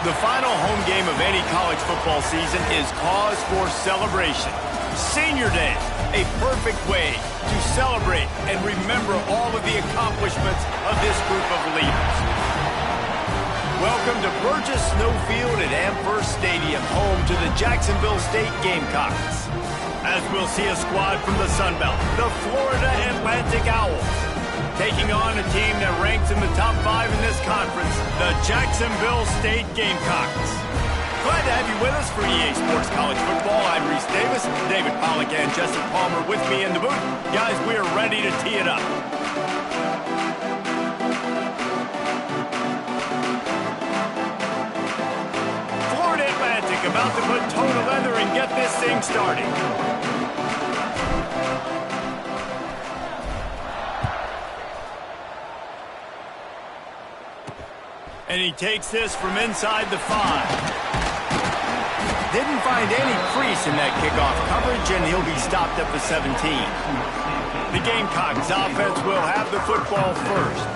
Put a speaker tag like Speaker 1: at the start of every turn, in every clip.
Speaker 1: The final home game of any college football season is cause for celebration. Senior Day, a perfect way to celebrate and remember all of the accomplishments of this group of leaders. Welcome to Burgess Snowfield at Amherst Stadium, home to the Jacksonville State Gamecocks. As we'll see a squad from the Sun Belt, the Florida Atlantic Owls, taking on a team that ranks in the top 5 in this conference, the Jacksonville State Gamecocks. Glad to have you with us for EA Sports College Football. I'm Reese Davis, David Pollack and Jesse Palmer with me in the booth. Guys, we are ready to tee it up. Florida Atlantic about to put toe to leather and get this thing started. And he takes this from inside the 5. Didn't find any crease in that kickoff coverage, and he'll be stopped at the 17. The Gamecocks offense will have the football first.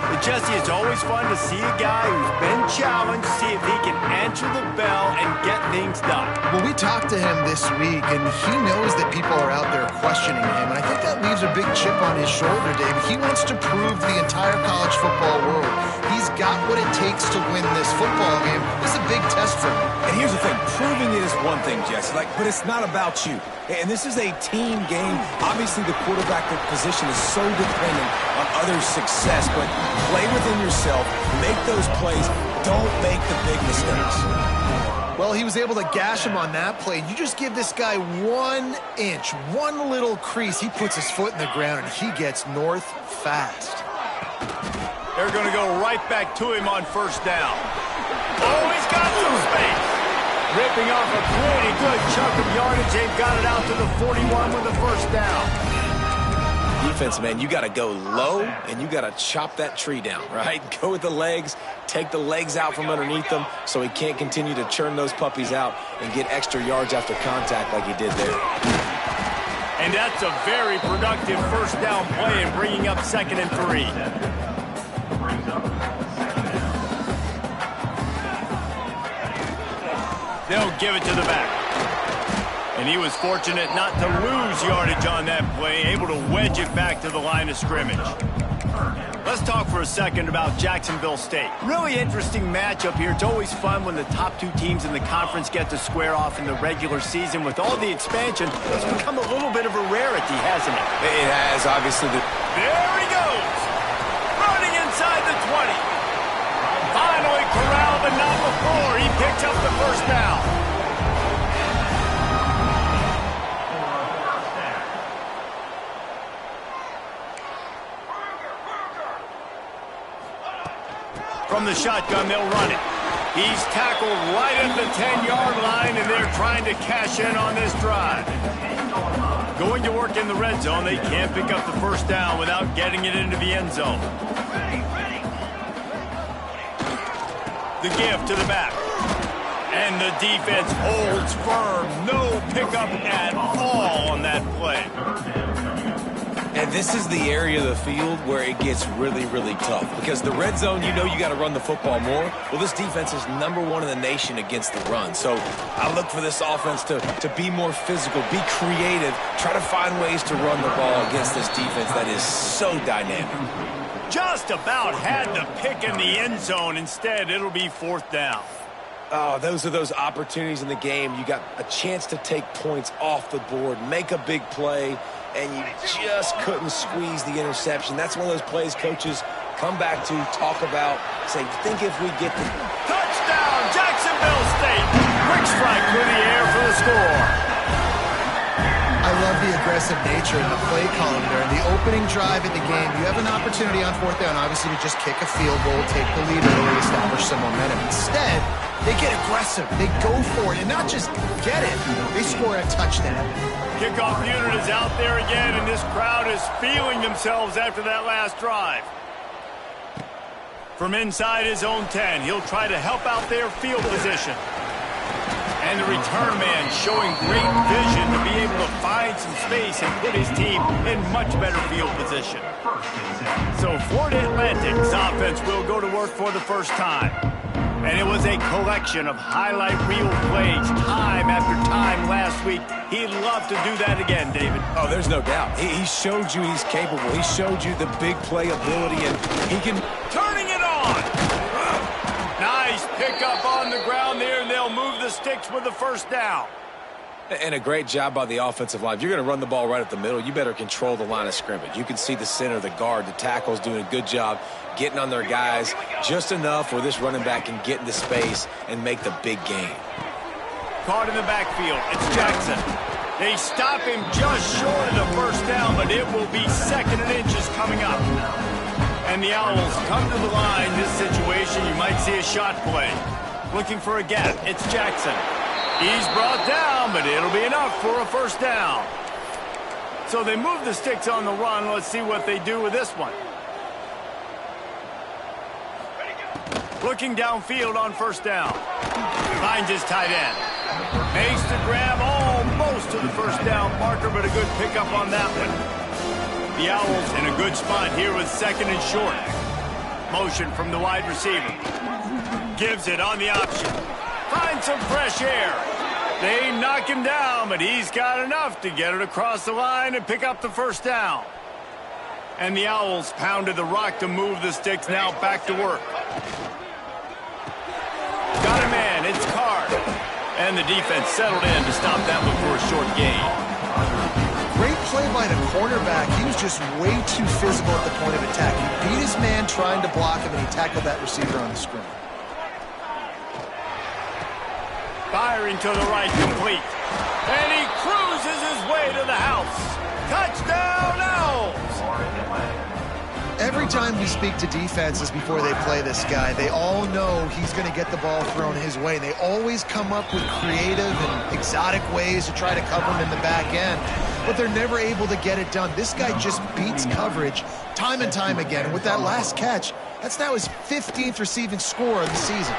Speaker 1: But Jesse, it's always fun to see a guy who's been challenged, see if he can answer the bell and get things done.
Speaker 2: Well, we talked to him this week, and he knows that people are out there questioning him. And I think that leaves a big chip on his shoulder, David. He wants to prove to the entire college football world he's got what it takes to win this football game. This is a big test for him.
Speaker 3: And here's the thing, proving it is one thing, Jesse, but it's not about you. And this is a team game. Obviously, the quarterback position is so dependent on others' success, but play within yourself, make those plays, don't make the big mistakes.
Speaker 2: Well, he was able to gash him on that play. You just give this guy 1 inch, one little crease, he puts his foot in the ground, and he gets north fast.
Speaker 1: They're going to go right back to him on first down. Oh, he's got some space. Ripping off a pretty good chunk of yardage. They've got it out to the 41 with the first down.
Speaker 3: Defense, man, you got to go low, and you got to chop that tree down, right? Go with the legs, take the legs out from underneath them so he can't continue to churn those puppies out and get extra yards after contact like he did there.
Speaker 1: And that's a very productive first down play and bringing up 2nd and 3. They'll give it to the back. And he was fortunate not to lose yardage on that play, able to wedge it back to the line of scrimmage. Let's talk for a second about Jacksonville State. Really interesting matchup here. It's always fun when the top 2 teams in the conference get to square off in the regular season. With all the expansion, it's become a little bit of a rarity, hasn't it?
Speaker 3: It has, obviously.
Speaker 1: There he goes. Running inside the 20. Finally corralled, but not before. He picks up the first down. From the shotgun, they'll run it. He's tackled right at the 10-yard line, and they're trying to cash in on this drive. Going to work in the red zone, they can't pick up the first down without getting it into the end zone. The give to the back. And the defense holds firm. No pickup at all on that play.
Speaker 3: And this is the area of the field where it gets really, really tough. Because the red zone, you know you got to run the football more. Well, this defense is #1 in the nation against the run. So I look for this offense to be more physical, be creative, try to find ways to run the ball against this defense that is so dynamic.
Speaker 1: Just about had the pick in the end zone. Instead, it'll be 4th down.
Speaker 3: Oh, those are those opportunities in the game. You got a chance to take points off the board, make a big play, and you just couldn't squeeze the interception. That's one of those plays coaches come back to, talk about, say, think if we get the...
Speaker 1: Touchdown, Jacksonville State. Quick strike through the air for the score.
Speaker 2: I love the aggressive nature in the play column there. In the opening drive in the game, you have an opportunity on 4th down, obviously, to just kick a field goal, take the lead early, establish some momentum. Instead, they get aggressive. They go for it, and not just get it. They score a touchdown.
Speaker 1: Kickoff unit is out there again, and this crowd is feeling themselves after that last drive. From inside his own 10, he'll try to help out their field position. And the return man showing great vision to be able to find some space and put his team in much better field position. So Florida Atlantic's offense will go to work for the first time. And it was a collection of highlight reel plays time after time last week. He'd love to do that again, David.
Speaker 3: Oh, there's no doubt. He showed you he's capable. He showed you the big play ability, and he can...
Speaker 1: Turning it on! Nice pickup on the ground there, and they'll move the sticks with the first down.
Speaker 3: And a great job by the offensive line. If you're going to run the ball right up the middle, you better control the line of scrimmage. You can see the center, the guard, the tackles doing a good job getting on their guys just enough where this running back can get into space and make the big game.
Speaker 1: Caught in the backfield. It's Jackson. They stop him just short of the first down, but it will be 2nd and inches coming up. And the Owls come to the line. This situation, you might see a shot play. Looking for a gap. It's Jackson. He's brought down, but it'll be enough for a first down. So they move the sticks on the run. Let's see what they do with this one. Looking downfield on first down. Finds his tight end. Makes the grab almost to the first down marker, but a good pickup on that one. The Owls in a good spot here with 2nd and short. Motion from the wide receiver. Gives it on the option. Finds some fresh air. They knock him down, but he's got enough to get it across the line and pick up the first down. And the Owls pounded the rock to move the sticks, now back to work. Got a man, it's Card. And the defense settled in to stop that one for a short gain.
Speaker 2: Great play by the cornerback. He was just way too physical at the point of attack. He beat his man trying to block him, and he tackled that receiver on the screen.
Speaker 1: Firing to the right, complete. And he cruises his way to the house. Touchdown, Owls!
Speaker 2: Every time we speak to defenses before they play this guy, they all know he's going to get the ball thrown his way. They always come up with creative and exotic ways to try to cover him in the back end, but they're never able to get it done. This guy just beats coverage time and time again. And with that last catch, that's now his 15th receiving score of the season.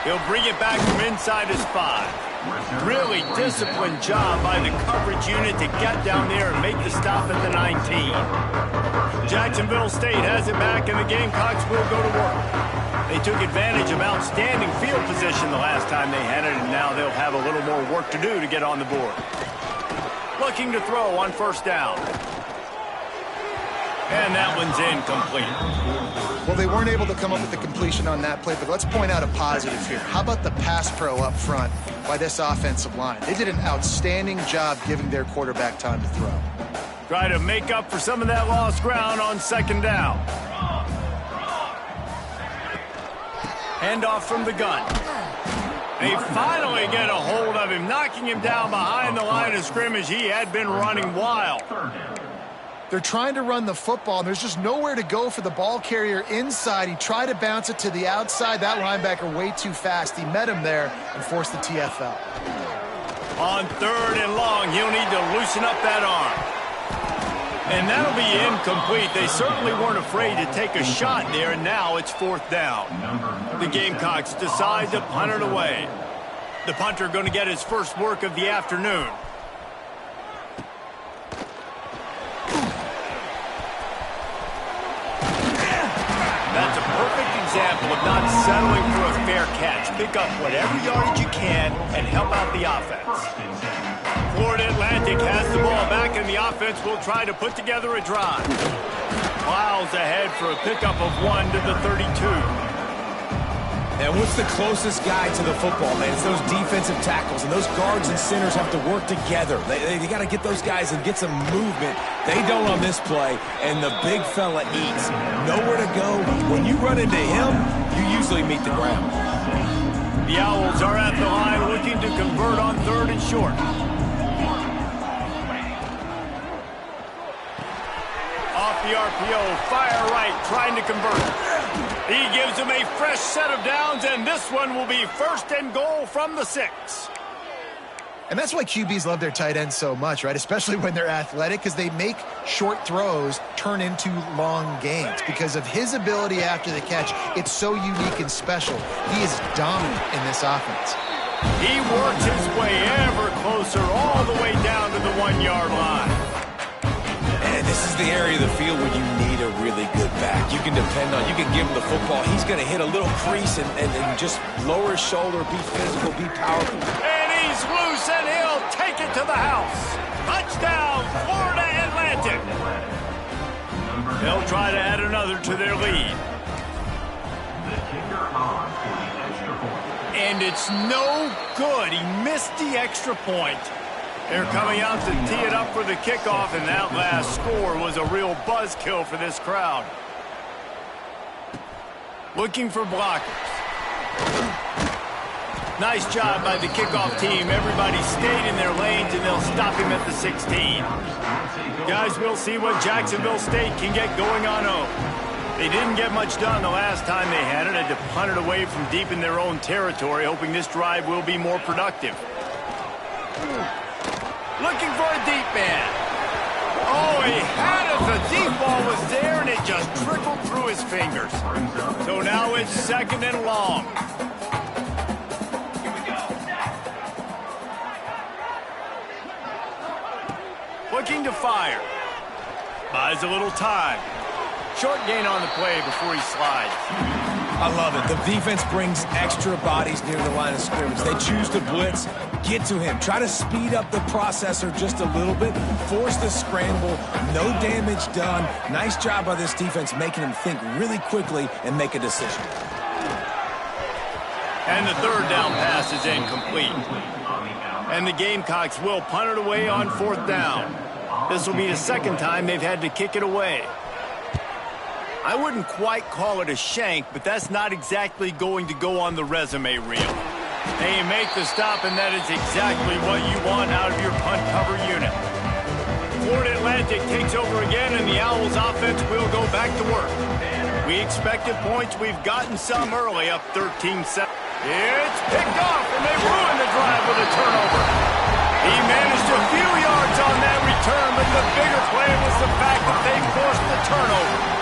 Speaker 1: He'll bring it back from inside his 5. Really disciplined job by the coverage unit to get down there and make the stop at the 19. Jacksonville State has it back, and the Gamecocks will go to work. They took advantage of outstanding field position the last time they had it, and now they'll have a little more work to do to get on the board. Looking to throw on first down. And that one's incomplete.
Speaker 2: Well, they weren't able to come up with the completion on that play, but let's point out a positive here. How about the pass pro up front by this offensive line? They did an outstanding job giving their quarterback time to throw.
Speaker 1: Try to make up for some of that lost ground on 2nd down. Handoff from the gun. They finally get a hold of him, knocking him down behind the line of scrimmage. He had been running wild.
Speaker 2: They're trying to run the football, and there's just nowhere to go for the ball carrier inside. He tried to bounce it to the outside. That linebacker way too fast. He met him there and forced the TFL.
Speaker 1: On 3rd and long, he'll need to loosen up that arm. And that'll be incomplete. They certainly weren't afraid to take a shot there, and now it's 4th down. The Gamecocks decide to punt it away. The punter going to get his first work of the afternoon. That's a perfect example of not settling for a fair catch. Pick up whatever yardage you can and help out the offense. Florida Atlantic has the ball back, and the offense will try to put together a drive. Miles ahead for a pickup of 1 to the 32.
Speaker 3: And what's the closest guy to the football, man? It's those defensive tackles, and those guards and centers have to work together. They got to get those guys and get some movement. They don't on this play, and the big fella eats. Nowhere to go. When you run into him, you usually meet the ground.
Speaker 1: The Owls are at the line looking to convert on 3rd and short. Off the RPO, fire right, trying to convert. He gives him a fresh set of downs, and this one will be 1st and goal from the 6.
Speaker 2: And that's why QBs love their tight ends so much, right? Especially when they're athletic, because they make short throws turn into long gains. Because of his ability after the catch, it's so unique and special. He is dominant in this offense.
Speaker 1: He works his way ever closer all the way down to the 1-yard line.
Speaker 3: And this is the area of the field where you need a really good back. You can depend on, you can give him the football. He's going to hit a little crease and just lower his shoulder, be physical, be powerful.
Speaker 1: And he's loose, and he'll take it to the house. Touchdown, Florida Atlantic. They'll try to add another to their lead. And it's no good. He missed the extra point. They're coming out to tee it up for the kickoff, and that last score was a real buzzkill for this crowd. Looking for blockers. Nice job by the kickoff team. Everybody stayed in their lanes, and they'll stop him at the 16. Guys, we'll see what Jacksonville State can get going on home. They didn't get much done the last time they had it. Had to punt it away from deep in their own territory, hoping this drive will be more productive. Looking for a deep man. Oh, he had it. The deep ball was there, and it just trickled through his fingers. So now it's 2nd and long. Looking to fire. Buys a little time. Short gain on the play before he slides.
Speaker 3: I love it. The defense brings extra bodies near the line of scrimmage. They choose to blitz, get to him, try to speed up the processor just a little bit, force the scramble, no damage done. Nice job by this defense making him think really quickly and make a decision.
Speaker 1: And the 3rd down pass is incomplete. And the Gamecocks will punt it away on 4th down. This will be the 2nd time they've had to kick it away. I wouldn't quite call it a shank, but that's not exactly going to go on the resume reel. They make the stop, and that is exactly what you want out of your punt cover unit. Florida Atlantic takes over again, and the Owls offense will go back to work. We expected points. We've gotten some early, up 13-7. It's picked off, and they ruin the drive with a turnover. He managed a few yards on that return, but the bigger play was the fact that they forced the turnover.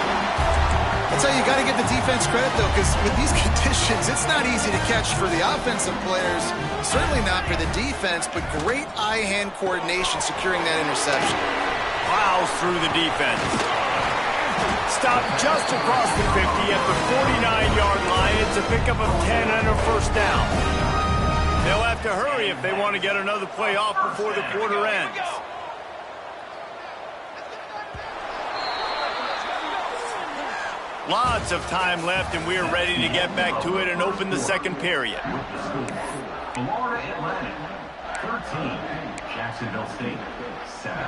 Speaker 2: I'll tell you, you got to give the defense credit, though, because with these conditions, it's not easy to catch for the offensive players, certainly not for the defense, but great eye-hand coordination securing that interception.
Speaker 1: Plows through the defense. Stopped just across the 50 at the 49-yard line. It's a pickup of 10 and a 1st down. They'll have to hurry if they want to get another play off before the quarter ends. Lots of time left, and we are ready to get back to it and open the 2nd period.
Speaker 4: Florida Atlantic, 13. Jacksonville State, 7.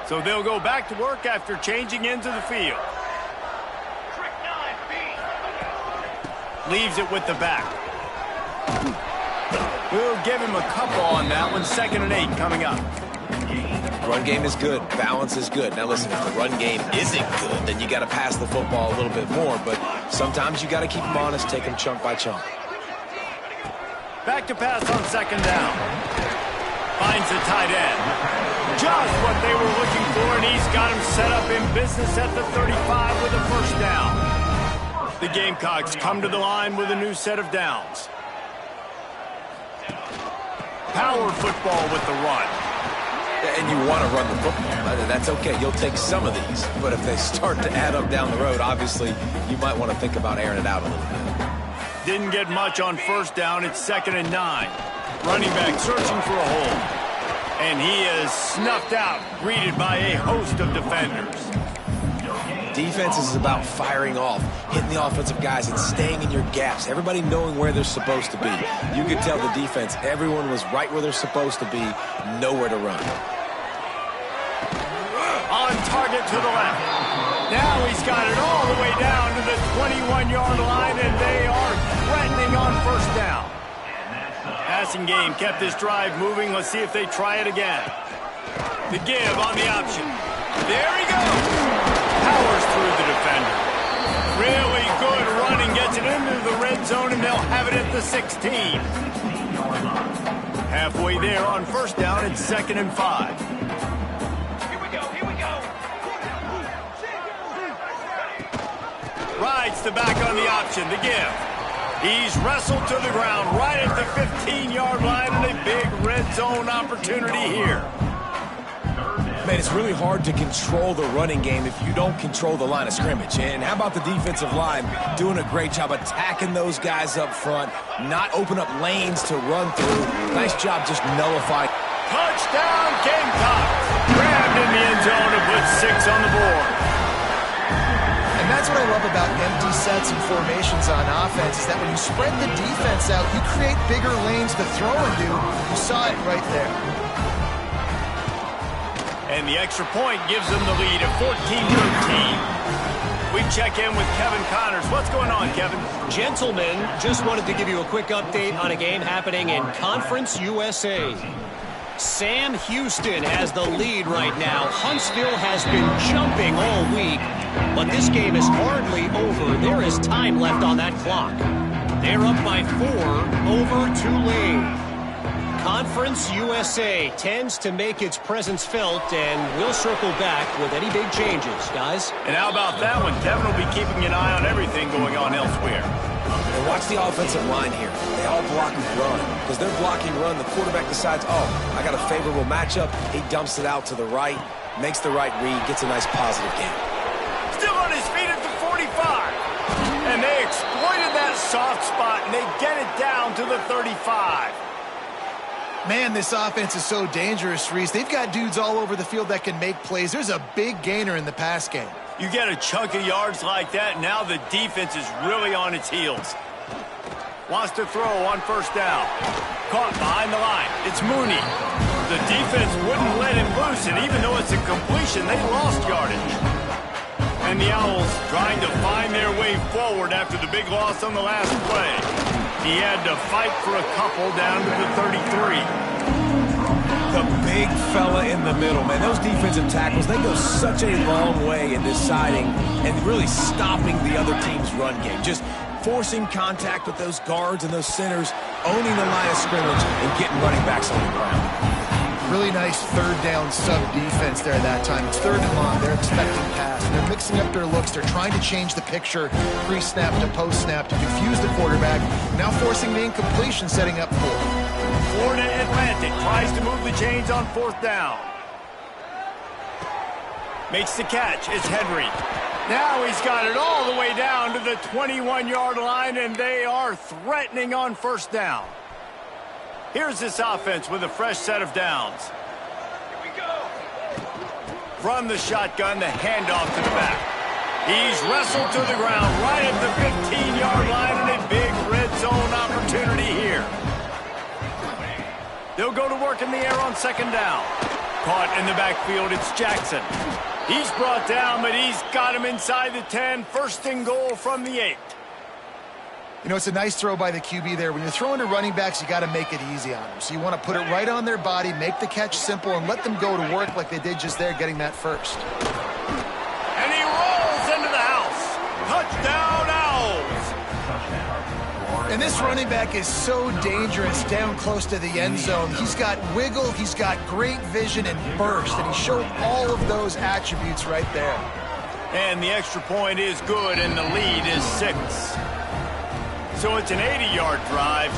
Speaker 1: So they'll go back to work after changing into the field. Leaves it with the back. We'll give him a couple on that one. 2nd and 8 coming up.
Speaker 3: Run game is good. Balance is good. Now listen, if the run game isn't good, then you got to pass the football a little bit more. But sometimes you got to keep them honest, take them chunk by chunk.
Speaker 1: Back to pass on 2nd down. Finds the tight end. Just what they were looking for, and he's got him set up in business at the 35 with a 1st down. The Gamecocks come to the line with a new set of downs. Power football with the run.
Speaker 3: And you want to run the football. That's okay. You'll take some of these. But if they start to add up down the road, obviously, you might want to think about airing it out a little bit.
Speaker 1: Didn't get much on 1st down. It's 2nd and 9. Running back searching for a hole. And he is snuffed out, greeted by a host of defenders.
Speaker 3: Defense is about firing off, hitting the offensive guys, and staying in your gaps. Everybody knowing where they're supposed to be. You could tell the defense, everyone was right where they're supposed to be, nowhere to run.
Speaker 1: On target to the left. Now he's got it all the way down to the 21-yard line, and they are threatening on 1st down. Passing game kept this drive moving. Let's see if they try it again. The give on the option. There he goes. Powers through the defender. Really good running. Gets it into the red zone, and they'll have it at the 16. Halfway there on 1st down. It's 2nd and 5.
Speaker 4: Here we go.
Speaker 1: Rides the back on the option. The give. He's wrestled to the ground right at the 15-yard line, and a big red zone opportunity here.
Speaker 3: Man, it's really hard to control the running game if you don't control the line of scrimmage. And how about the defensive line doing a great job attacking those guys up front, not open up lanes to run through. Nice job just nullifying.
Speaker 1: Touchdown, Gamecocks! Grabbed in the end zone to put 6 on the board.
Speaker 2: And that's what I love about empty sets and formations on offense, is that when you spread the defense out, you create bigger lanes to throw into. You saw it right there.
Speaker 1: And the extra point gives them the lead at 14-13. We check in with Kevin Connors. What's going on, Kevin?
Speaker 5: Gentlemen, just wanted to give you a quick update on a game happening in Conference USA. Sam Houston has the lead right now. Huntsville has been jumping all week, but this game is hardly over. There is time left on that clock. They're up by 4 over Tulane. Conference USA tends to make its presence felt, and we'll circle back with any big changes, guys.
Speaker 1: And how about that one? Kevin will be keeping an eye on everything going on elsewhere.
Speaker 3: And watch the offensive line here. They all block and run. Because they're blocking run, the quarterback decides, oh, I got a favorable matchup. He dumps it out to the right, makes the right read, gets a nice positive game.
Speaker 1: Still on his feet at the 45. And they exploited that soft spot, and they get it down to the 35.
Speaker 2: Man, this offense is so dangerous, Reese. They've got dudes all over the field that can make plays. There's a big gainer in the pass game.
Speaker 1: You get a chunk of yards like that, now the defense is really on its heels. Wants to throw on first down. Caught behind the line. It's Mooney. The defense wouldn't let him loose, and even though it's a completion, they lost yardage. And the Owls trying to find their way forward after the big loss on the last play. He had to fight for a couple down to the 33.
Speaker 3: The big fella in the middle, man. Those defensive tackles, they go such a long way in deciding and really stopping the other team's run game. Just forcing contact with those guards and those centers, owning the line of scrimmage, and getting running backs on the ground.
Speaker 2: Really nice third down sub-defense there that time. It's 3rd and long. They're expecting pass. And they're mixing up their looks. They're trying to change the picture pre-snap to post-snap to confuse the quarterback. Now forcing the incompletion, setting up 4.
Speaker 1: Florida Atlantic tries to move the chains on 4th down. Makes the catch. It's Henry. Now he's got it all the way down to the 21-yard line, and they are threatening on 1st down. Here's this offense with a fresh set of downs.
Speaker 4: Here we go.
Speaker 1: From the shotgun, the handoff to the back. He's wrestled to the ground right at the 15-yard line, and a big red zone opportunity here. They'll go to work in the air on 2nd down. Caught in the backfield, it's Jackson. He's brought down, but he's got him inside the 10. 1st and goal from the 8.
Speaker 2: You know, it's a nice throw by the QB there. When you're throwing to running backs, you got to make it easy on them. So you want to put it right on their body, make the catch simple, and let them go to work like they did just there, getting that first.
Speaker 1: And he rolls into the house. Touchdown, Owls.
Speaker 2: And this running back is so dangerous down close to the end zone. He's got wiggle, he's got great vision and burst, and he showed all of those attributes right there.
Speaker 1: And the extra point is good, and the lead is 6. So it's an 80-yard drive.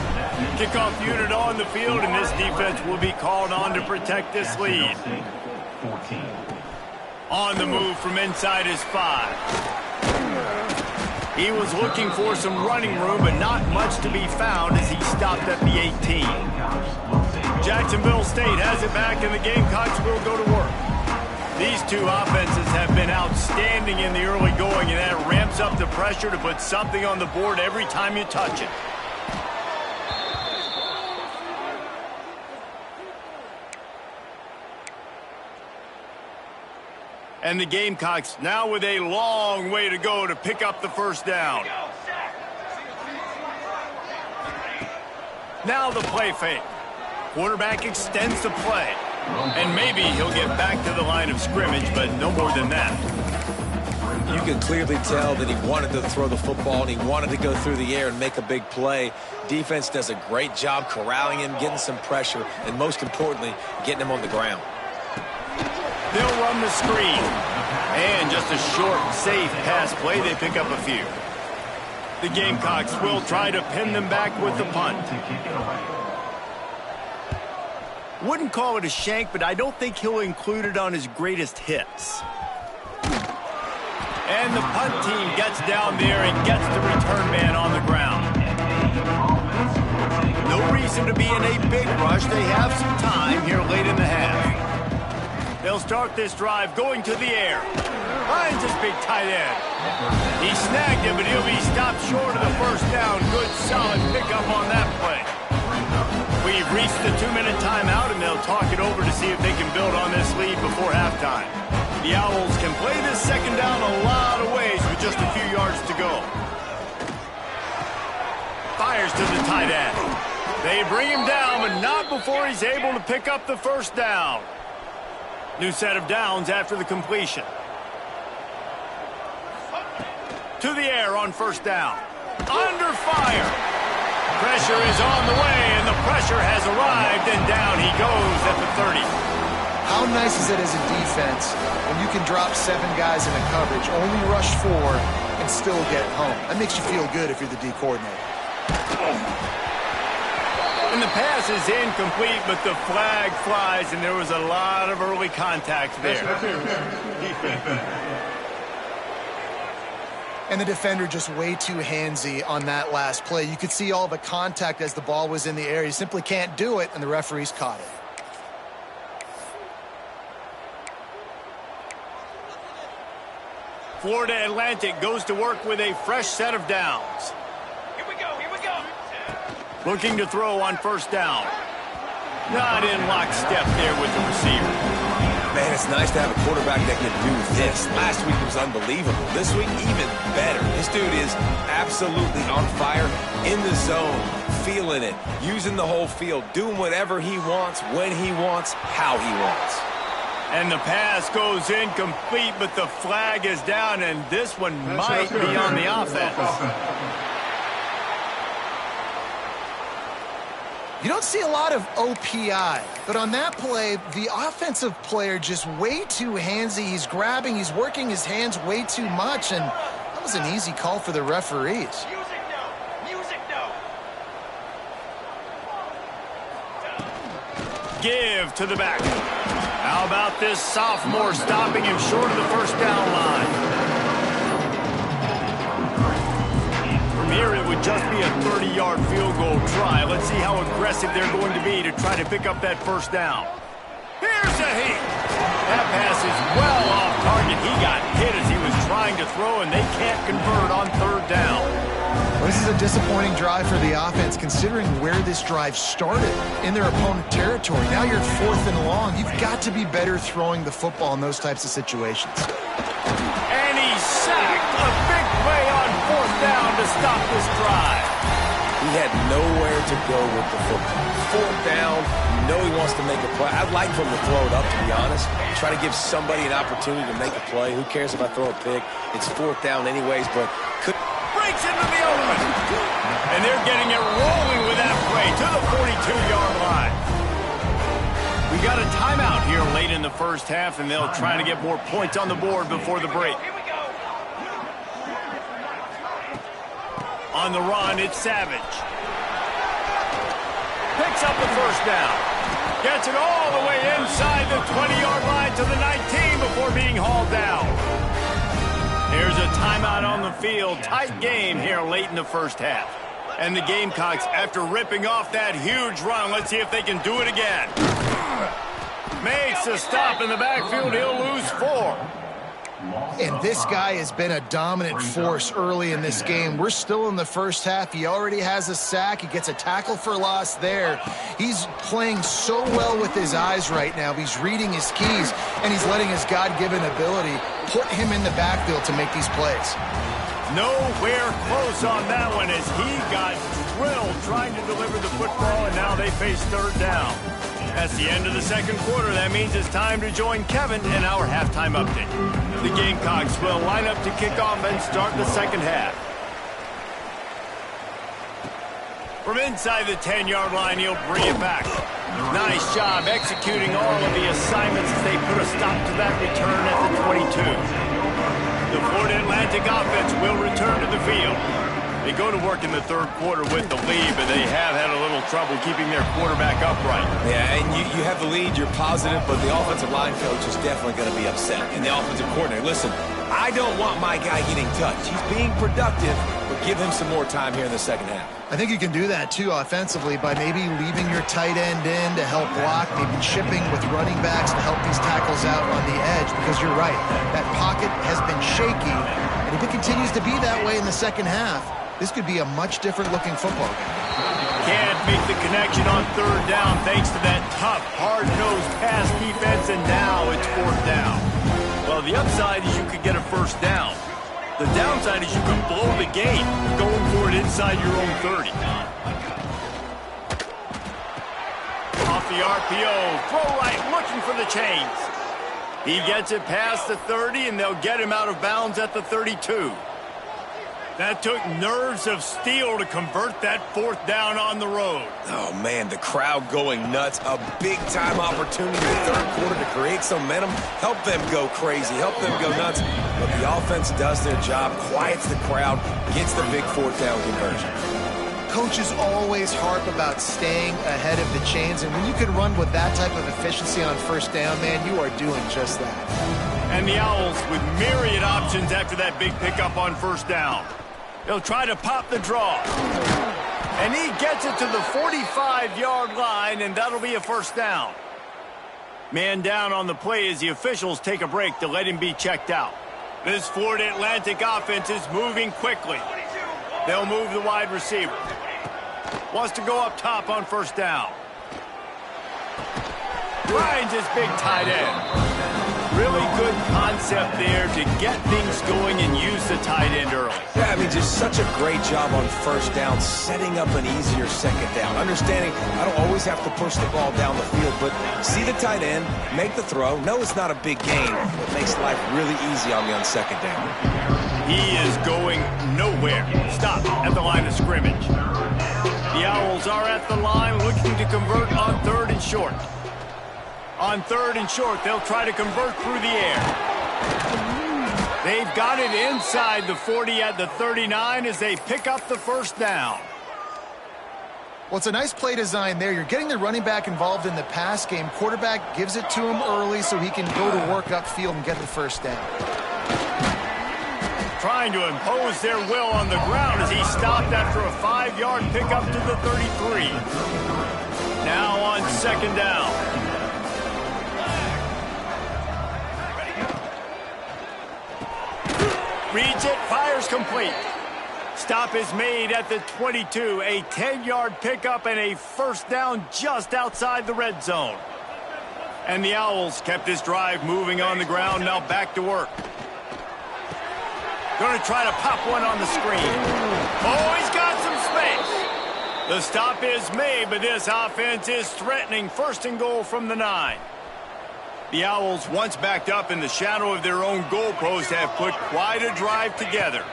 Speaker 1: Kickoff unit on the field, and this defense will be called on to protect this lead.
Speaker 4: 14.
Speaker 1: On the move from inside his 5. He was looking for some running room, but not much to be found as he stopped at the 18. Jacksonville State has it back, and the Gamecocks will go to work. These two offenses have been outstanding in the early going, and that ramps up the pressure to put something on the board every time you touch it. And the Gamecocks now with a long way to go to pick up the 1st down. Now the play fake. Quarterback extends the play. And maybe he'll get back to the line of scrimmage, but no more than that.
Speaker 3: You can clearly tell that he wanted to throw the football and he wanted to go through the air and make a big play. Defense does a great job corralling him, getting some pressure, and most importantly, getting him on the ground.
Speaker 1: They'll run the screen. And just a short, safe pass play, they pick up a few. The Gamecocks will try to pin them back with the punt. Wouldn't call it a shank, but I don't think he'll include it on his greatest hits. And the punt team gets down there and gets the return man on the ground. No reason to be in a big rush. They have some time here late in the half. They'll start this drive going to the air. Finds his big tight end. He snagged him, but he'll be stopped short of the first down. Good, solid pickup on that play. We've reached the 2-minute timeout, and they'll talk it over to see if they can build on this lead before halftime. The Owls can play this second down a lot of ways with just a few yards to go. Fires to the tight end. They bring him down, but not before he's able to pick up the first down. New set of downs after the completion. To the air on first down. Under fire. Pressure is on the way, and the pressure has arrived, and down he goes at the 30.
Speaker 2: How nice is it as a defense when you can drop 7 guys in a coverage, only rush 4, and still get home? That makes you feel good if you're the D coordinator.
Speaker 1: And the pass is incomplete, but the flag flies, and there was a lot of early contact there.
Speaker 2: And the defender just way too handsy on that last play. You could see all the contact as the ball was in the air. You simply can't do it, and the referees caught it.
Speaker 1: Florida Atlantic goes to work with a fresh set of downs.
Speaker 4: Here we go, here we go.
Speaker 1: Looking to throw on first down. Not in lockstep there with the receiver.
Speaker 3: Man, it's nice to have a quarterback that can do this. Last week was unbelievable. This week, even better. This dude is absolutely on fire, in the zone, feeling it, using the whole field, doing whatever he wants, when he wants, how he wants.
Speaker 1: And the pass goes incomplete, but the flag is down, and this one might be on the offense.
Speaker 2: You don't see a lot of OPI, but on that play, the offensive player just way too handsy. He's grabbing, he's working his hands way too much, and that was an easy call for the referees.
Speaker 4: Music no, music no.
Speaker 1: Give to the back. How about this sophomore stopping him short of the first down line? From here, it would just be a 30-yard field goal try. Let's see how aggressive they're going to be to try to pick up that first down. Here's a hit. That pass is well off target. He got hit as he was trying to throw, and they can't convert on third down.
Speaker 2: Well, this is a disappointing drive for the offense, considering where this drive started, in their opponent territory. Now you're at 4th and long. You've got to be better throwing the football in those types of situations.
Speaker 1: And he's sacked. A big play on 4th down to stop this drive.
Speaker 3: He had nowhere to go with the football. 4th down, you know he wants to make a play. I'd like for him to throw it up, to be honest. Try to give somebody an opportunity to make a play. Who cares if I throw a pick? It's 4th down anyways, but could...
Speaker 1: Breaks into the open. And they're getting it rolling with that play to the 42-yard line. We got a timeout here late in the first half, and they'll try to get more points on the board before the break.
Speaker 4: Here we go.
Speaker 1: On the run, it's Savage. Picks up the first down. Gets it all the way inside the 20-yard line to the 19 before being hauled down. There's a timeout on the field. Tight game here late in the first half. And the Gamecocks, after ripping off that huge run, let's see if they can do it again. Makes a stop in the backfield. He'll lose 4.
Speaker 2: And this guy has been a dominant force early in this game. We're still in the first half. He already has a sack. He gets a tackle for loss there. He's playing so well with his eyes right now. He's reading his keys, and he's letting his God-given ability put him in the backfield to make these plays.
Speaker 1: Nowhere close on that one as he got drilled trying to deliver the football, and now they face third down. That's the end of the second quarter. That means it's time to join Kevin in our halftime update. The Gamecocks will line up to kick off and start the second half. From inside the 10-yard line, he'll bring it back. Nice job executing all of the assignments as they put a stop to that return at the 22. The Florida Atlantic offense will return to the field. They go to work in the third quarter with the lead, but they have had a little trouble keeping their quarterback upright.
Speaker 3: Yeah, and you have the lead, you're positive, but the offensive line coach is definitely going to be upset. And the offensive coordinator, listen, I don't want my guy getting touched. He's being productive, but give him some more time here in the second half.
Speaker 2: I think you can do that, too, offensively, by maybe leaving your tight end in to help block, maybe chipping with running backs to help these tackles out on the edge, because you're right, that pocket has been shaky, and if it continues to be that way in the second half, this could be a much different-looking football game.
Speaker 1: Can't make the connection on third down thanks to that tough, hard-nosed pass defense, and now it's fourth down. Well, the upside is you could get a first down. The downside is you can blow the game going for it inside your own 30. Off the RPO, throw right, looking for the chains. He gets it past the 30, and they'll get him out of bounds at the 32. That took nerves of steel to convert that fourth down on the road.
Speaker 3: Oh, man, the crowd going nuts. A big-time opportunity in the third quarter to create some momentum. Help them go crazy. Help them go nuts. But the offense does their job, quiets the crowd, gets the big fourth down conversion.
Speaker 2: Coaches always harp about staying ahead of the chains, and when you can run with that type of efficiency on first down, man, you are doing just that.
Speaker 1: And the Owls with myriad options after that big pickup on first down. He'll try to pop the draw. And he gets it to the 45-yard line, and that'll be a first down. Man down on the play as the officials take a break to let him be checked out. This Florida Atlantic offense is moving quickly. They'll move the wide receiver. Wants to go up top on first down. Finds his big tight end. Really good concept there to get things going and use the tight end early.
Speaker 3: Yeah, I mean, just such a great job on first down, setting up an easier second down. Understanding I don't always have to push the ball down the field, but see the tight end, make the throw. No, it's not a big gain. It makes life really easy on me on second down.
Speaker 1: He is going nowhere. Stop at the line of scrimmage. The Owls are at the line looking to convert on third and short. On third and short, they'll try to convert through the air. They've got it inside the 40 at the 39 as they pick up the first down.
Speaker 2: Well, it's a nice play design there. You're getting the running back involved in the pass game. Quarterback gives it to him early so he can go to work upfield and get the first down.
Speaker 1: Trying to impose their will on the ground as he stopped after a 5-yard pickup to the 33. Now on second down. Reads it, fires complete. Stop is made at the 22. A 10-yard pickup and a first down just outside the red zone. And the Owls kept this drive moving on the ground, now back to work. Going to try to pop one on the screen. Oh, he's got some space. The stop is made, but this offense is threatening first and goal from the 9. The Owls, once backed up in the shadow of their own goalpost, have put quite a drive together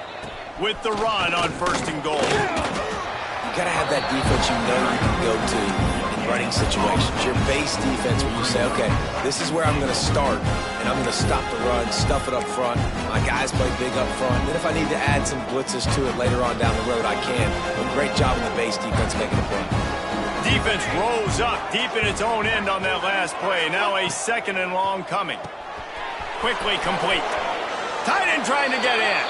Speaker 1: with the run on first and goal.
Speaker 3: You got to have that defense you know you can go to in running situations. Your base defense where you say, okay, this is where I'm going to start, and I'm going to stop the run, stuff it up front. My guys play big up front. Then if I need to add some blitzes to it later on down the road, I can. But great job in the base defense making a play.
Speaker 1: Defense rose up deep in its own end on that last play. Now a second and long coming. Quickly complete. Tight end trying to get in.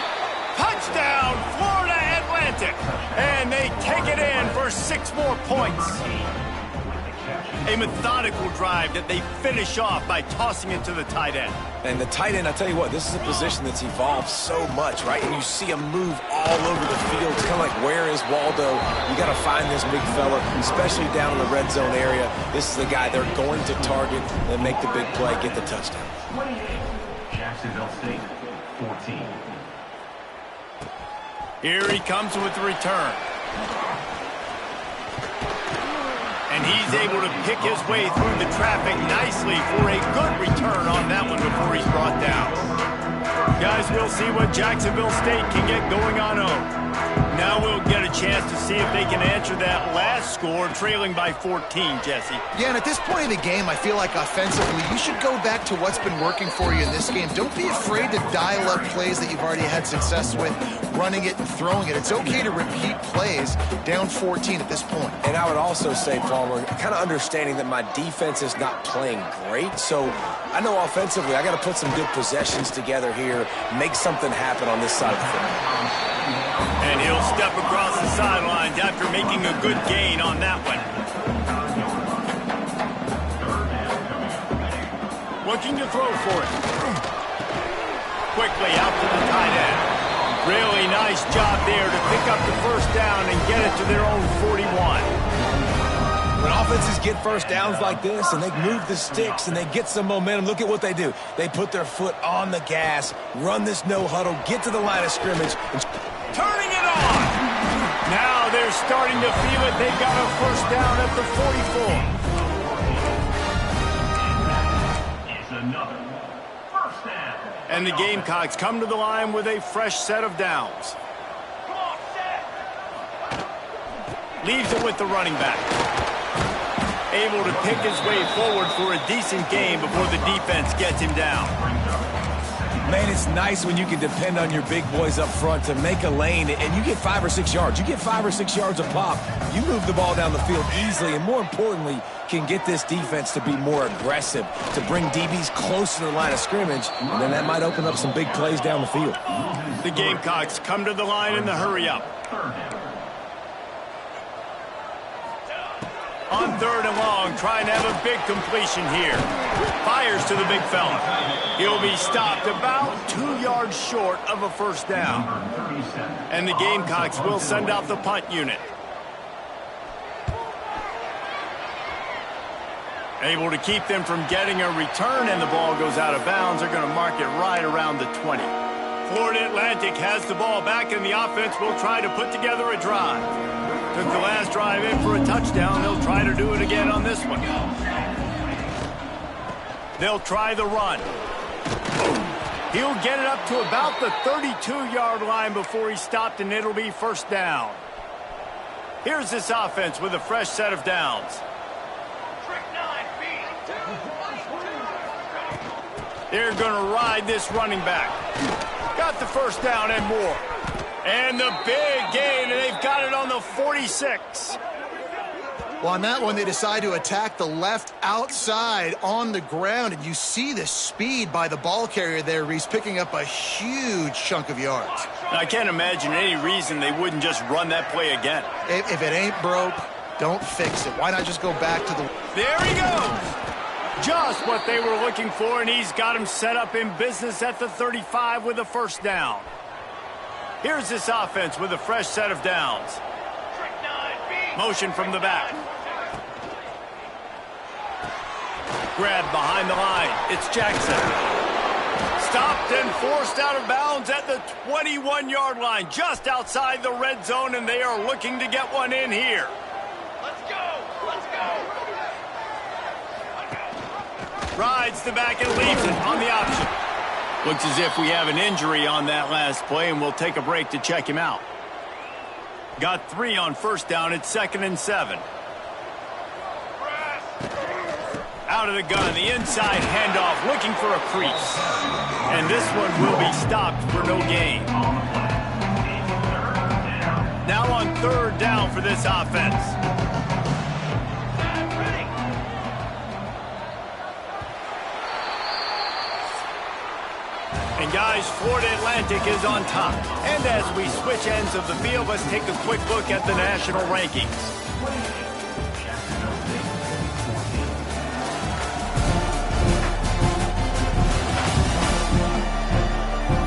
Speaker 1: Touchdown, Florida Atlantic. And they take it in for 6 more points. A methodical drive that they finish off by tossing it to the tight end.
Speaker 3: And the tight end, I tell you what, this is a position that's evolved so much, right? And you see him move all over the field. It's kind of like, where is Waldo? You got to find this big fella, especially down in the red zone area. This is the guy they're going to target and make the big play, get the touchdown.
Speaker 6: 28, Jacksonville State, 14.
Speaker 1: Here he comes with the return. And he's able to pick his way through the traffic nicely for a good return on that one before he's brought down. Guys, we'll see what Jacksonville State can get going on. Now we'll get a chance to see if they can answer that last score, trailing by 14, Jesse.
Speaker 2: Yeah, and at this point in the game, I feel like offensively, you should go back to what's been working for you in this game. Don't be afraid to dial up plays that you've already had success with, running it and throwing it. It's okay to repeat plays down 14 at this point.
Speaker 3: And I would also say, Palmer, kind of understanding that my defense is not playing great, so I know offensively I got to put some good possessions together here, make something happen on this side of the football.
Speaker 1: And he'll step across the sidelines after making a good gain on that one. Looking to throw for it. Quickly out to the tight end. Really nice job there to pick up the first down and get it to their own 41.
Speaker 3: When offenses get first downs like this and they move the sticks and they get some momentum, look at what they do. They put their foot on the gas, run this no huddle, get to the line of scrimmage.
Speaker 1: Turning it on. Now they're starting to feel it. They've got a first down at the 44.
Speaker 6: It's another first down.
Speaker 1: And the Gamecocks come to the line with a fresh set of downs.
Speaker 4: Come on, set.
Speaker 1: Leaves it with the running back. Able to pick his way forward for a decent gain before the defense gets him down.
Speaker 3: Man, it's nice when you can depend on your big boys up front to make a lane and you get 5 or 6 yards. You get 5 or 6 yards a pop. You move the ball down the field easily and, more importantly, can get this defense to be more aggressive, to bring DBs close to the line of scrimmage, and then that might open up some big plays down the field.
Speaker 1: The Gamecocks come to the line in the hurry-up. On third and long, trying to have a big completion here. Fires to the big fella. He'll be stopped about 2 yards short of a first down. And the Gamecocks will send out the punt unit. Able to keep them from getting a return, and the ball goes out of bounds. They're going to mark it right around the 20. Florida Atlantic has the ball back, and the offense will try to put together a drive. Took the last drive in for a touchdown. They'll try to do it again on this one. They'll try the run. He'll get it up to about the 32-yard line before he's stopped, and it'll be first down. Here's this offense with a fresh set of downs. They're going to ride this running back. Got the first down and more. And the big gain, and they've got it on the 46.
Speaker 2: Well, on that one, they decide to attack the left outside on the ground, and you see the speed by the ball carrier there, Reese, picking up a huge chunk of yards.
Speaker 1: I can't imagine any reason they wouldn't just run that play again.
Speaker 2: If it ain't broke, don't fix it. Why not just go back to the...
Speaker 1: There he goes. Just what they were looking for, and he's got him set up in business at the 35 with a first down. Here's this offense with a fresh set of downs. Motion from the back. Grab behind the line. It's Jackson. Stopped and forced out of bounds at the 21-yard line, just outside the red zone, and they are looking to get one in here.
Speaker 4: Let's go. Let's go.
Speaker 1: Rides the back and leaves it on the option. Looks as if we have an injury on that last play, and we'll take a break to check him out. Got 3 on first down. It's 2nd and 7. Out of the gun, the inside handoff, looking for a crease. And this one will be stopped for no gain. Now on third down for this offense. And guys, Florida Atlantic is on top. And as we switch ends of the field, let's take a quick look at the national rankings.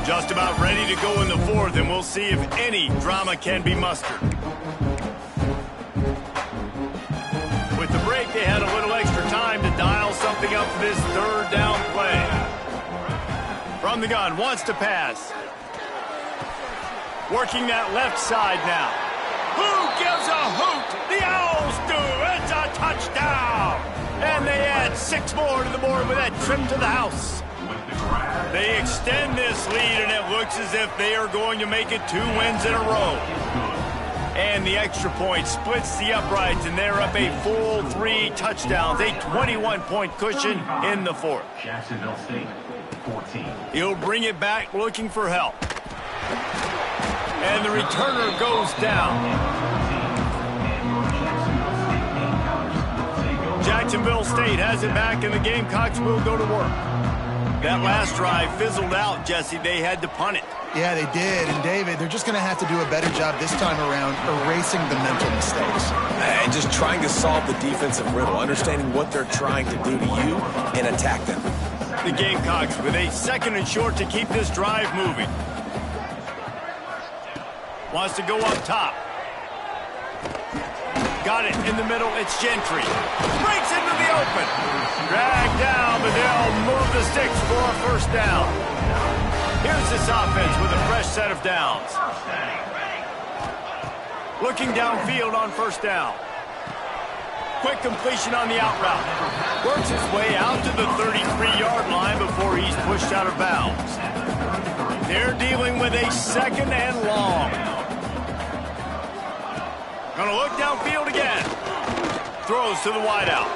Speaker 1: Just about ready to go in the fourth, and we'll see if any drama can be mustered. With the break, they had a little extra time to dial something up for this third down play. From the gun, wants to pass. Working that left side now. Who gives a hoot? The Owls do. It's a touchdown. And they add 6 more to the board with that trip to the house. They extend this lead, and it looks as if they are going to make it 2 wins in a row. And the extra point splits the uprights, and they're up a full 3 touchdowns, a 21-point cushion in the fourth.
Speaker 6: Jacksonville State, 14.
Speaker 1: He'll bring it back looking for help. And the returner goes down. Jacksonville State has it back, and the Gamecocks will go to work. That last drive fizzled out, Jesse. They had to punt it.
Speaker 2: Yeah, they did. And, David, they're just going to have to do a better job this time around erasing the mental mistakes.
Speaker 3: And just trying to solve the defensive riddle, understanding what they're trying to do to you and attack them.
Speaker 1: The Gamecocks with a 2nd and short to keep this drive moving. Wants to go up top. Got it in the middle. It's Gentry. Breaks into the open. Dragged down, but they'll move the sticks for a first down. Here's this offense with a fresh set of downs. Looking downfield on first down. Quick completion on the out route. Works his way out to the 33-yard line before he's pushed out of bounds. They're dealing with a 2nd and long. Gonna look downfield again. Throws to the wideout.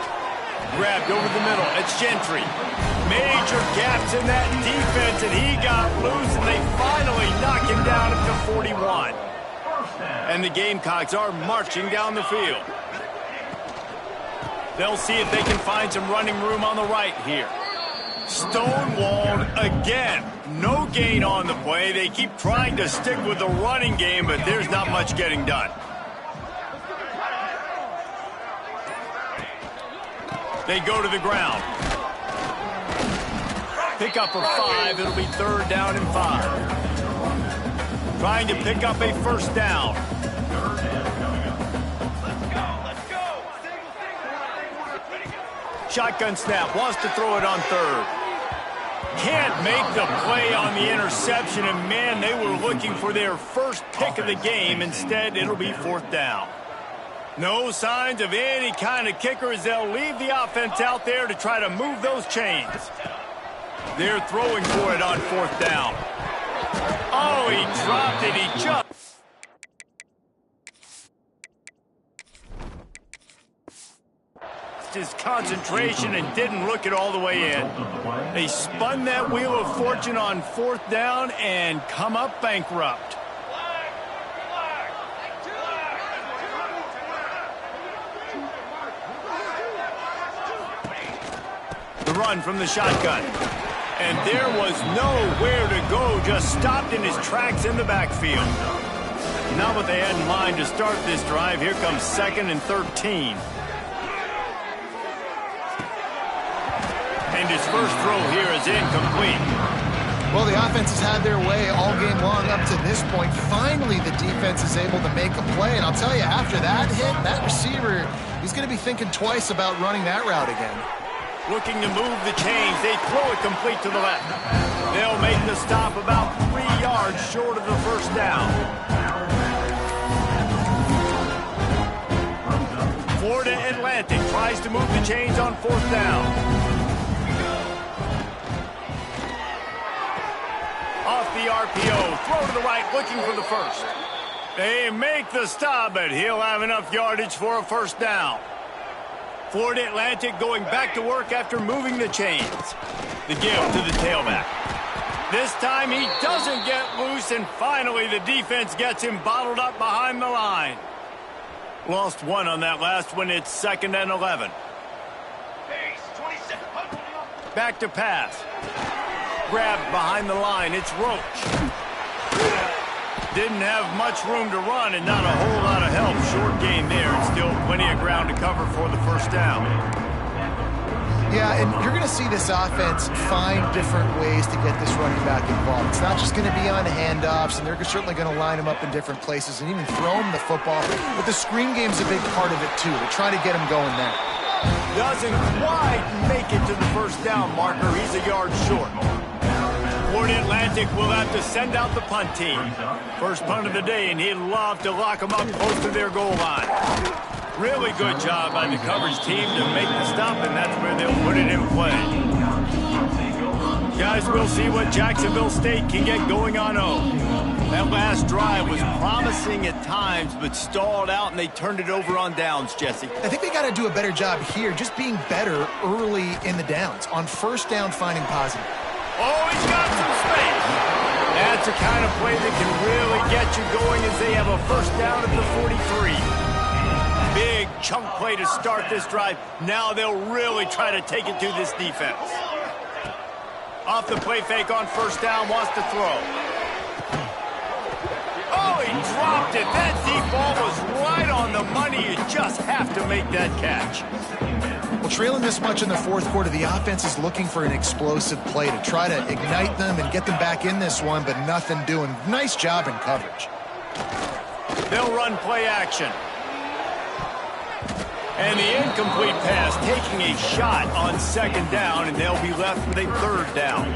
Speaker 1: Grabbed over the middle. It's Gentry. Major gaps in that defense, and he got loose, and they finally knock him down at the 41. And the Gamecocks are marching down the field. They'll see if they can find some running room on the right here. Stonewalled again. No gain on the play. They keep trying to stick with the running game, but there's not much getting done. They go to the ground. Pick up for 5. It'll be 3rd down and 5. Trying to pick up a first down.
Speaker 4: Let's go.
Speaker 1: Shotgun snap. Wants to throw it on 3rd. Can't make the play on the interception, and man, they were looking for their first pick of the game. Instead, it'll be 4th down. No signs of any kind of kicker as they'll leave the offense out there to try to move those chains. They're throwing for it on 4th down. Oh, he dropped it. He just... his concentration and didn't look it all the way in. They spun that wheel of fortune on 4th down and come up bankrupt. The run from the shotgun. And there was nowhere to go, just stopped in his tracks in the backfield. Not what they had in mind to start this drive. Here comes 2nd and 13. And his first throw here is incomplete.
Speaker 2: Well, the offense has had their way all game long up to this point. Finally, the defense is able to make a play. And I'll tell you, after that hit, that receiver, he's going to be thinking twice about running that route again.
Speaker 1: Looking to move the chains. They throw it complete to the left. They'll make the stop about 3 yards short of the first down. Florida Atlantic tries to move the chains on 4th down. Off the RPO, throw to the right, looking for the first. They make the stop, but he'll have enough yardage for a first down. Florida Atlantic going back to work after moving the chains. The give to the tailback. This time he doesn't get loose, and finally the defense gets him bottled up behind the line. Lost 1 on that last one. It's 2nd and 11. Back to pass. Grabbed behind the line. It's Roach. Didn't have much room to run and not a whole lot of help. Short game there, and still plenty of ground to cover for the first down.
Speaker 2: Yeah, and you're going to see this offense find different ways to get this running back involved. It's not just going to be on handoffs, and they're certainly going to line him up in different places and even throw him the football. But the screen game's a big part of it, too. They're trying to get him going there.
Speaker 1: Doesn't quite make it to the first down marker. He's a yard short. Florida Atlantic will have to send out the punt team. First punt of the day, and he'd love to lock them up close to their goal line. Really good job by the coverage team to make the stop, and that's where they'll put it in play. Guys, we'll see what Jacksonville State can get going on 0. That last drive was promising at times, but stalled out, and they turned it over on downs, Jesse.
Speaker 2: I think they got to do a better job here, just being better early in the downs. On first down, finding positive.
Speaker 1: Oh, he's got some space. That's the kind of play that can really get you going as they have a first down at the 43. Big chunk play to start this drive. Now they'll really try to take it to this defense. Off the play fake on first down, wants to throw. Oh, he dropped it. That deep ball was right on the money. You just have to make that catch.
Speaker 2: Well, trailing this much in the fourth quarter, the offense is looking for an explosive play to try to ignite them and get them back in this one, but nothing doing. Nice job in coverage.
Speaker 1: They'll run play action. And the incomplete pass taking a shot on second down, and they'll be left with a third down.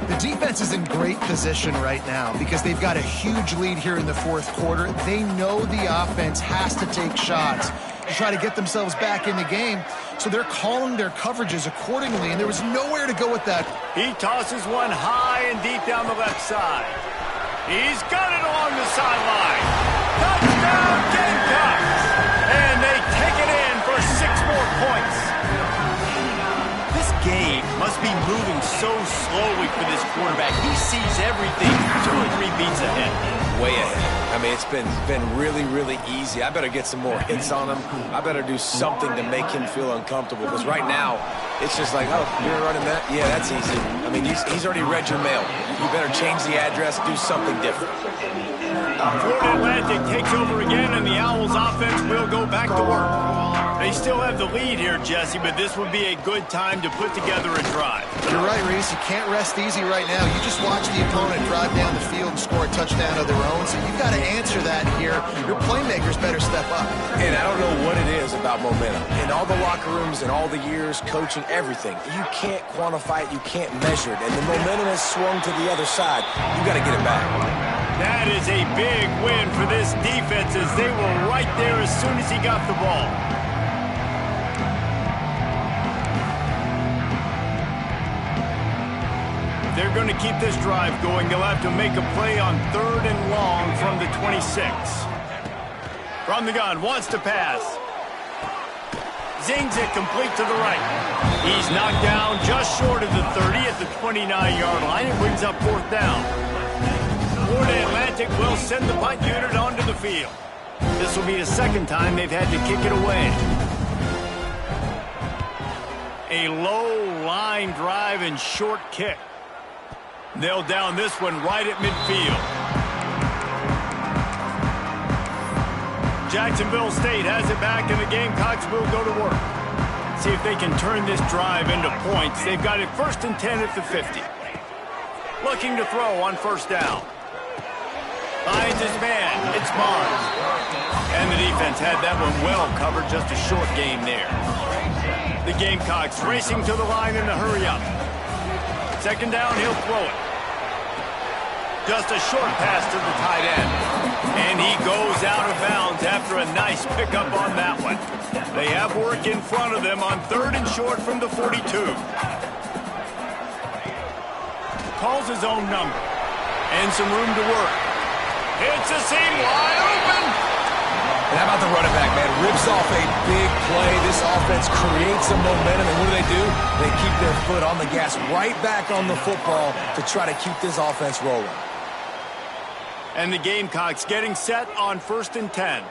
Speaker 2: The defense is in great position right now because they've got a huge lead here in the fourth quarter. They know the offense has to take shots to try to get themselves back in the game, so they're calling their coverages accordingly, and there was nowhere to go with that.
Speaker 1: He tosses one high and deep down the left side. He's got it along the sideline. Touchdown, Gamecocks! And they take it in for 6 more points. This game must be moving so slowly for this quarterback. He sees everything 2 or 3 beats ahead.
Speaker 3: Way ahead. I mean, it's been really, really easy. I better get some more hits on him. I better do something to make him feel uncomfortable, because right now, it's just like, oh, you're running that? Yeah, that's easy. I mean, he's already read your mail. You better change the address, do something different.
Speaker 1: Florida Atlantic takes over again, and the Owls offense will go back to work. They still have the lead here, Jesse, but this would be a good time to put together a drive.
Speaker 2: You're right, Reese. You can't rest easy right now. You just watch the opponent drive down the field and score a touchdown of their own, so you've got to answer that here. Your playmakers better step up.
Speaker 3: And I don't know what it is about momentum. In all the locker rooms and all the years, coaching, everything, you can't quantify it, you can't measure it, and the momentum has swung to the other side. You got to get it back.
Speaker 1: That is a big win for this defense, as they were right there as soon as he got the ball. They're going to keep this drive going. They'll have to make a play on 3rd and long from the 26. From the gun, wants to pass. Zings it complete to the right. He's knocked down just short of the 30 at the 29-yard line. It brings up 4th down. Florida Atlantic will send the punt unit onto the field. This will be the second time they've had to kick it away. A low line drive and short kick. They'll down this one right at midfield. Jacksonville State has it back, and the Gamecocks will go to work. See if they can turn this drive into points. They've got it 1st and 10 at the 50. Looking to throw on 1st down. Finds his man. It's Barnes. And the defense had that one well covered. Just a short game there. The Gamecocks racing to the line in a hurry up. 2nd down, he'll throw it. Just a short pass to the tight end. And he goes out of bounds after a nice pickup on that one. They have work in front of them on 3rd and short from the 42. Calls his own number. And some room to work. Hits a seam wide open.
Speaker 3: And how about the running back, man? Rips off a big play. This offense creates some momentum, and what do? They keep their foot on the gas, right back on the football to try to keep this offense rolling.
Speaker 1: And the Gamecocks getting set on 1st and 10.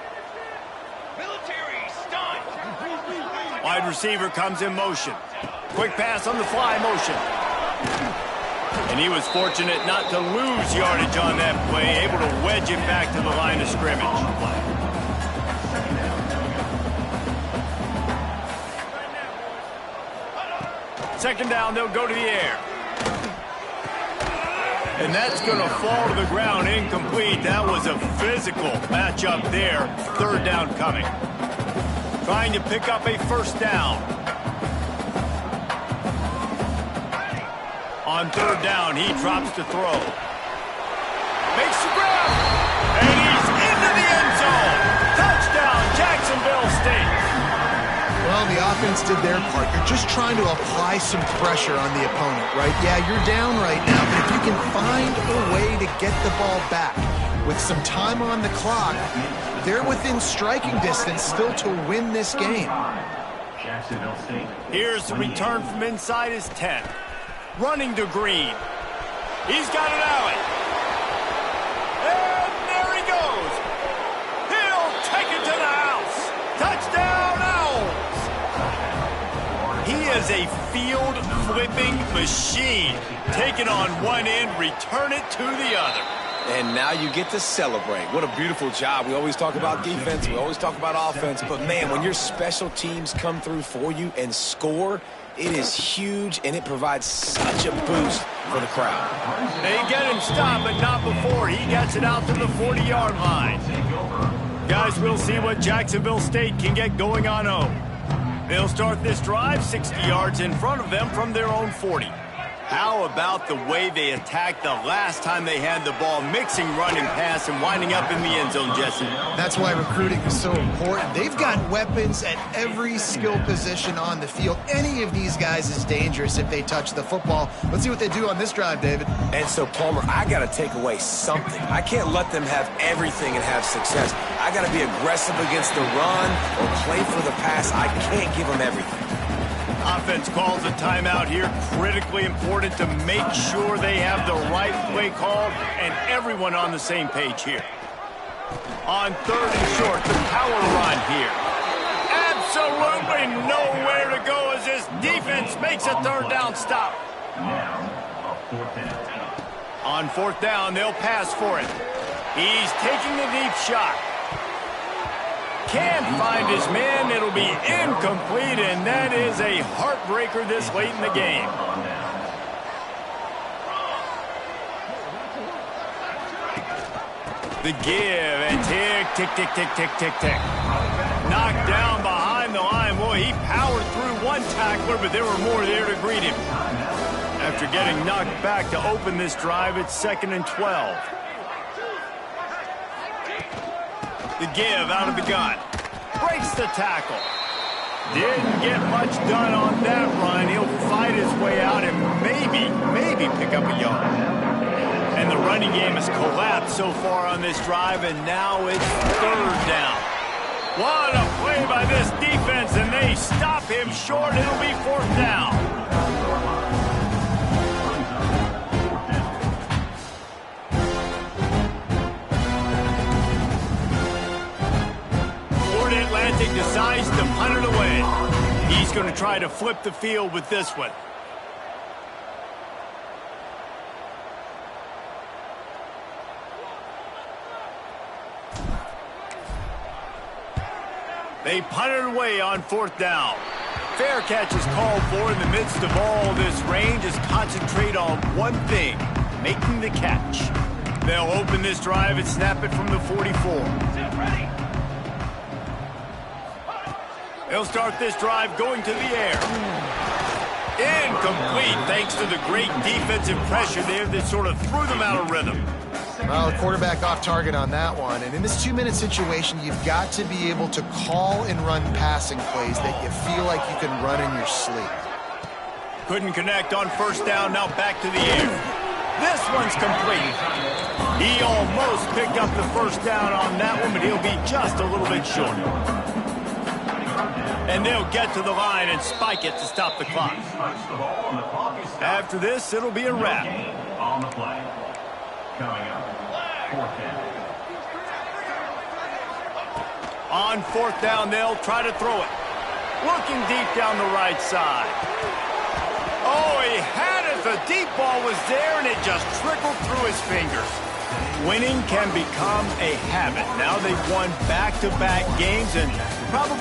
Speaker 4: Military stunt.
Speaker 1: Wide receiver comes in motion. Quick pass on the fly motion. And he was fortunate not to lose yardage on that play, able to wedge it back to the line of scrimmage. Second down, they'll go to the air. And that's going to fall to the ground incomplete. That was a physical matchup there. 3rd down coming. Trying to pick up a 1st down. On 3rd down, he drops to throw. Makes the grab. And he's into the end zone. Touchdown, Jacksonville State.
Speaker 2: Well, the offense defense did their part. You're just trying to apply some pressure on the opponent, right? Yeah, you're down right now, but if you can find a way to get the ball back with some time on the clock, they're within striking distance still to win this game.
Speaker 1: Here's the return from inside his 10. Running to Green. He's got an alley. And there he goes. He'll take it to the house. Touchdown, Owls. He is a field-flipping machine. Take it on one end, return it to the other.
Speaker 3: And now you get to celebrate. What a beautiful job. We always talk about defense. We always talk about offense. But, man, when your special teams come through for you and score, it is huge, and it provides such a boost for the crowd.
Speaker 1: They get him stopped, but not before. He gets it out to the 40-yard line. Guys, we'll see what Jacksonville State can get going on home. They'll start this drive 60 yards in front of them from their own 40. How about the way they attacked the last time they had the ball, mixing run and pass and winding up in the end zone, Jesse?
Speaker 2: That's why recruiting is so important. They've got weapons at every skill position on the field. Any of these guys is dangerous if they touch the football. Let's see what they do on this drive, David.
Speaker 3: And so, Palmer, I got to take away something. I can't let them have everything and have success. I got to be aggressive against the run or play for the pass. I can't give them everything.
Speaker 1: Offense calls a timeout here. Critically important to make sure they have the right play call and everyone on the same page here. On 3rd and short, the power run here. Absolutely nowhere to go as this defense makes a 3rd down stop. On 4th down, they'll pass for it. He's taking a deep shot. Can't find his man. It'll be incomplete, and that is a heartbreaker this late in the game. The give, and tick, tick, tick, tick, tick, tick, tick. Knocked down behind the line. Boy, he powered through one tackler, but there were more there to greet him. After getting knocked back to open this drive, it's 2nd and 12. The give out of the gun. Breaks the tackle. Didn't get much done on that run. He'll fight his way out and maybe pick up a yard. And the running game has collapsed so far on this drive, and now it's 3rd down. What a play by this defense, and they stop him short. It'll be 4th down. Atlantic decides to punt it away. He's going to try to flip the field with this one. They punt it away on 4th down. Fair catch is called for in the midst of all this range. Is concentrate on one thing, making the catch. They'll open this drive and snap it from the 44. Ready? They'll start this drive going to the air. Incomplete thanks to the great defensive pressure there that sort of threw them out of rhythm.
Speaker 2: Well, the quarterback off target on that one. And in this 2-minute situation, you've got to be able to call and run passing plays that you feel like you can run in your sleep.
Speaker 1: Couldn't connect on 1st down, now back to the air. This one's complete. He almost picked up the 1st down on that one, but he'll be just a little bit short. And they'll get to the line and spike it to stop the clock. After this, it'll be a wrap.
Speaker 6: On the play. Coming up, 4th down.
Speaker 1: On 4th down, they'll try to throw it. Looking deep down the right side. Oh, he had it. The deep ball was there, and it just trickled through his fingers. Winning can become a habit. Now they've won back-to-back games, and probably